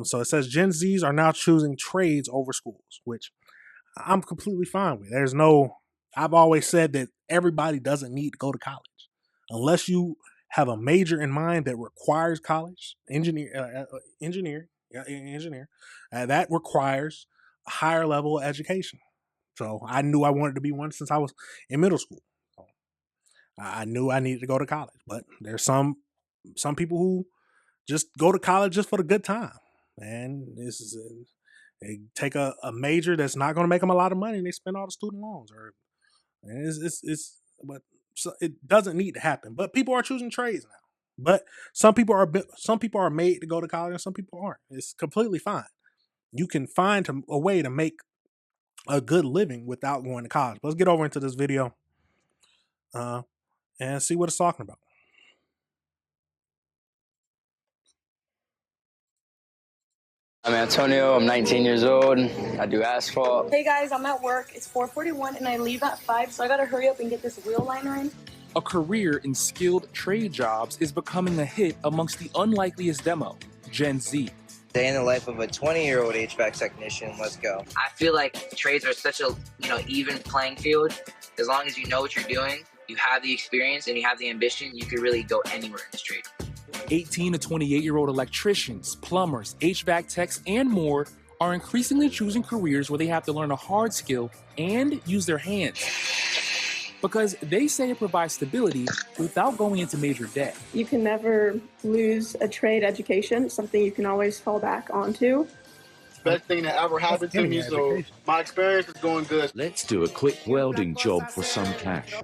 So it says Gen Zs are now choosing trades over schools, which I'm completely fine with. I've always said that everybody doesn't need to go to college unless you have a major in mind that requires college, engineer, that requires a higher level of education. So I knew I wanted to be one since I was in middle school. So I knew I needed to go to college, but there's some people who just go to college just for the good time. And they take a major that's not going to make them a lot of money, and they spend all the student loans. But so it doesn't need to happen. But people are choosing trades now. But some people are made to go to college, and some people aren't. It's completely fine. You can find a way to make a good living without going to college. Let's get over into this video and see what it's talking about. I'm Antonio, I'm 19 years old, I do asphalt. Hey guys, I'm at work, it's 4:41 and I leave at 5, so I gotta hurry up and get this wheel liner in. A career in skilled trade jobs is becoming a hit amongst the unlikeliest demo, Gen Z. Day in the life of a 20-year-old HVAC technician, let's go. I feel like trades are such a even playing field. As long as you know what you're doing, you have the experience and you have the ambition, you could really go anywhere in this trade. 18 to 28-year-old electricians, plumbers, HVAC techs, and more are increasingly choosing careers where they have to learn a hard skill and use their hands. Because they say it provides stability without going into major debt. You can never lose a trade education. It's something you can always fall back onto. Best thing that ever happened to me, so my experience is going good. Let's do a quick welding job for some cash.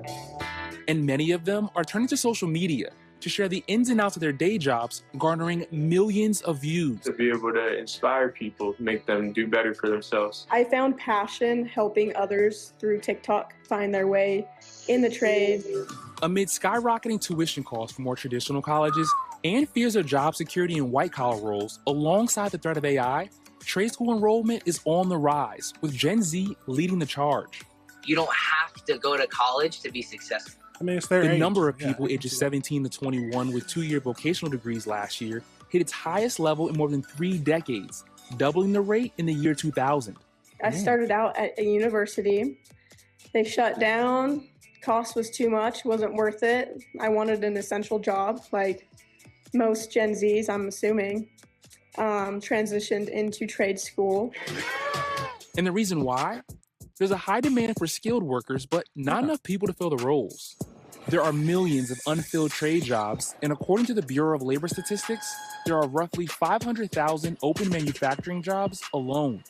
And many of them are turning to social media to share the ins and outs of their day jobs, garnering millions of views. To be able to inspire people, make them do better for themselves. I found passion helping others through TikTok find their way in the trade. Amid skyrocketing tuition costs for more traditional colleges and fears of job security in white-collar roles, alongside the threat of AI, trade school enrollment is on the rise, with Gen Z leading the charge. You don't have to go to college to be successful. I mean, it's their The age. number of people ages 17 to 21 with 2-year vocational degrees last year hit its highest level in more than 3 decades, doubling the rate in the year 2000. I started out at a university. They shut down. Cost was too much, wasn't worth it. I wanted an essential job, like most Gen Zs, I'm assuming. Transitioned into trade school. And the reason why? There's a high demand for skilled workers, but not enough people to fill the roles. There are millions of unfilled trade jobs, and according to the Bureau of Labor Statistics, there are roughly 500,000 open manufacturing jobs alone.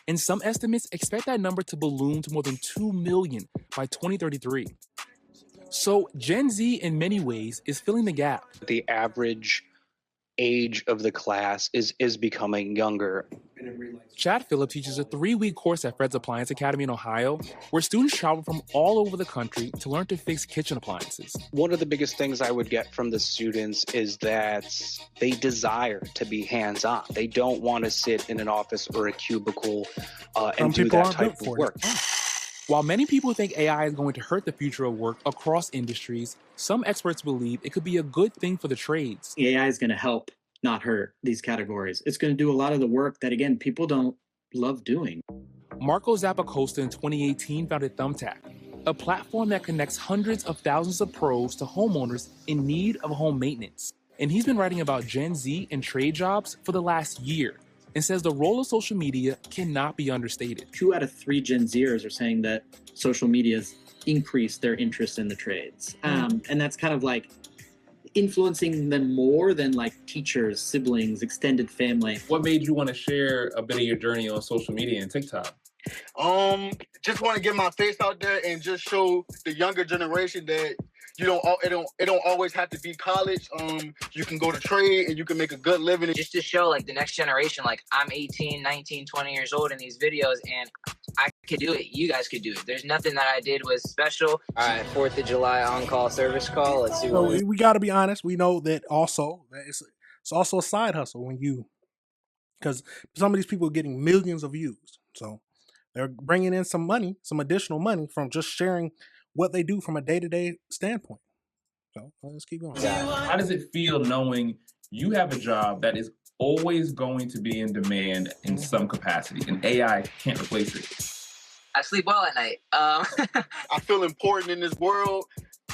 And some estimates expect that number to balloon to more than 2 million by 2033. So Gen Z, in many ways, is filling the gap. The average age of the class is becoming younger. Chad Phillip teaches a 3-week course at Fred's Appliance Academy in Ohio, where students travel from all over the country to learn to fix kitchen appliances. One of the biggest things I would get from the students is that they desire to be hands-on. They don't want to sit in an office or a cubicle and do that type of work. While many people think AI is going to hurt the future of work across industries, some experts believe it could be a good thing for the trades. AI is going to help, not hurt, these categories. It's going to do a lot of the work that, again, people don't love doing. Marco Zappacosta in 2018 founded Thumbtack, a platform that connects hundreds of thousands of pros to homeowners in need of home maintenance. And he's been writing about Gen Z and trade jobs for the last year, and says the role of social media cannot be understated. 2 out of 3 Gen Zers are saying that social media's increased their interest in the trades. And that's kind of like influencing them more than like teachers, siblings, extended family. What made you want to share a bit of your journey on social media and TikTok? Just want to get my face out there and just show the younger generation that it don't always have to be college. You can go to trade and you can make a good living. Just to show like the next generation, like I'm 18, 19, 20 years old in these videos and I could do it. You guys could do it. There's nothing that I did was special. All right, 4th of July on-call service call. Let's see. So we got to be honest. We know that also that it's also a side hustle because some of these people are getting millions of views. So they're bringing in some money, some additional money from just sharing what they do from a day-to-day standpoint. So let's keep going. How does it feel knowing you have a job that is always going to be in demand in some capacity, and AI can't replace it. I sleep well at night. I feel important in this world.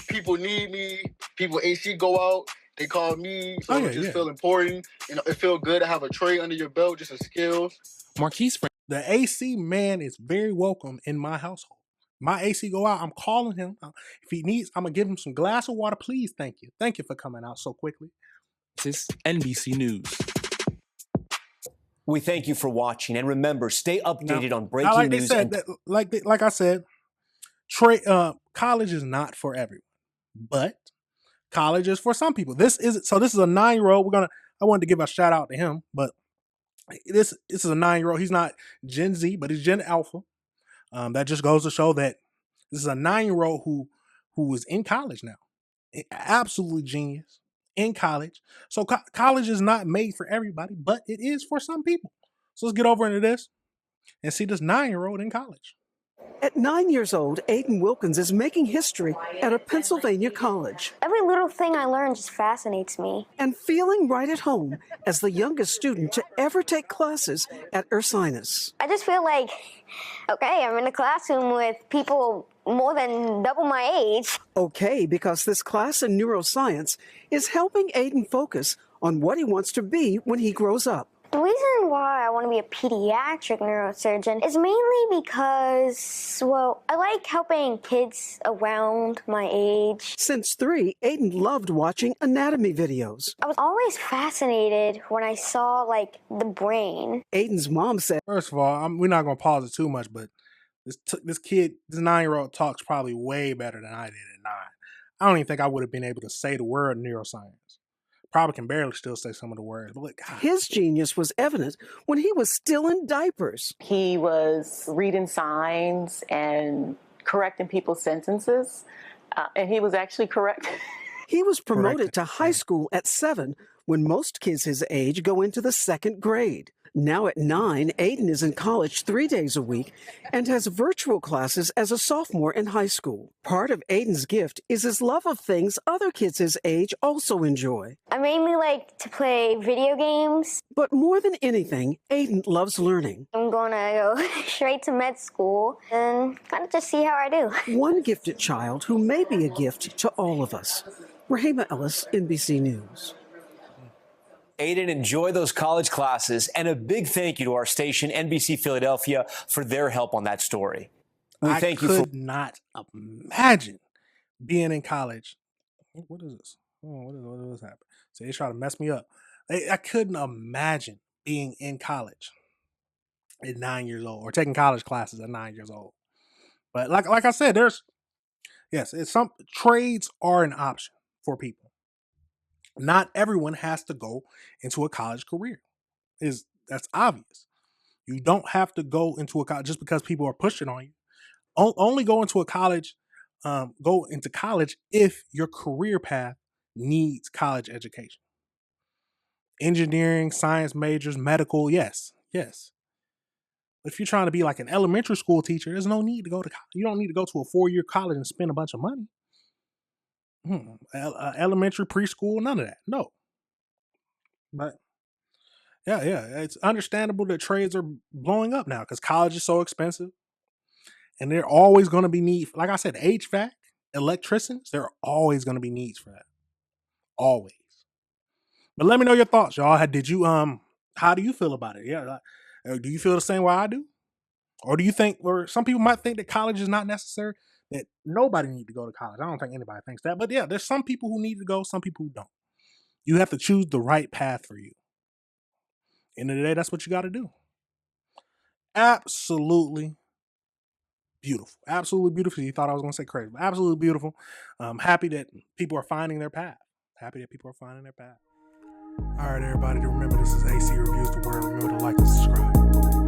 People need me. People AC go out. They call me. So it just feel important. And it feel good to have a trade under your belt, just a skill. Marquise, the AC man is very welcome in my household. My AC go out, I'm calling him. If he needs, I'm going to give him some glass of water. Please, thank you. Thank you for coming out so quickly. This is NBC News. We thank you for watching, and remember, stay updated on breaking like news. They said, like I said, college is not for everyone, but college is for some people. This is a 9-year-old. I wanted to give a shout out to him, but this is a 9-year-old. He's not Gen Z, but he's Gen Alpha. That just goes to show that this is a 9-year-old who is in college now. Absolutely genius in college. So college is not made for everybody, but it is for some people. So let's get over into this and see this 9-year-old in college. At 9 years old, Aiden Wilkins is making history at a Pennsylvania college. Every little thing I learn just fascinates me. And feeling right at home as the youngest student to ever take classes at Ursinus. I just feel like, okay, I'm in a classroom with people more than double my age. Okay, because this class in neuroscience is helping Aiden focus on what he wants to be when he grows up. The reason why I want to be a pediatric neurosurgeon is mainly because, well, I like helping kids around my age. Since 3, Aiden loved watching anatomy videos. I was always fascinated when I saw, like, the brain. Aiden's mom said, first of all, we're not going to pause it too much, but this 9-year-old talks probably way better than I did at 9. I don't even think I would have been able to say the word neuroscience. Probably can barely still say some of the words. But look, his genius was evident when he was still in diapers. He was reading signs and correcting people's sentences, and he was actually correct. He was promoted to high school at 7 when most kids his age go into the 2nd grade. Now at 9, Aiden is in college 3 days a week and has virtual classes as a sophomore in high school. Part of Aiden's gift is his love of things other kids his age also enjoy. I mainly like to play video games. But more than anything, Aiden loves learning. I'm going to go straight to med school and kind of just see how I do. One gifted child who may be a gift to all of us. Rahima Ellis, NBC News. Aiden, enjoy those college classes, and a big thank you to our station, NBC Philadelphia, for their help on that story. I could not imagine being in college. What is this? Oh, what is happening? So they try to mess me up. I couldn't imagine being in college at 9 years old or taking college classes at 9 years old. But like I said, some trades are an option for people. Not everyone has to go into a college career. That's obvious. You don't have to go into a college just because people are pushing on you. Only go into college if your career path needs college education. Engineering, science majors, medical, yes. If you're trying to be like an elementary school teacher, there's no need to go to college. You don't need to go to a 4-year college and spend a bunch of money. Elementary, preschool, none of that. No. But yeah, it's understandable that trades are blowing up now because college is so expensive. And there are always going to be needs. Like I said, HVAC, electricians, there are always going to be needs for that. Always. But let me know your thoughts, y'all. How do you feel about it? Yeah. Do you feel the same way I do? Or do you think, or some people might think that college is not necessary? That nobody need to go to college. I don't think anybody thinks that. But yeah, there's some people who need to go, some people who don't. You have to choose the right path for you. End of the day, that's what you got to do. Absolutely beautiful. Absolutely beautiful. You thought I was going to say crazy, but absolutely beautiful. Happy that people are finding their path. All right, everybody, remember this is AC Reviews the Word. Remember to like and subscribe.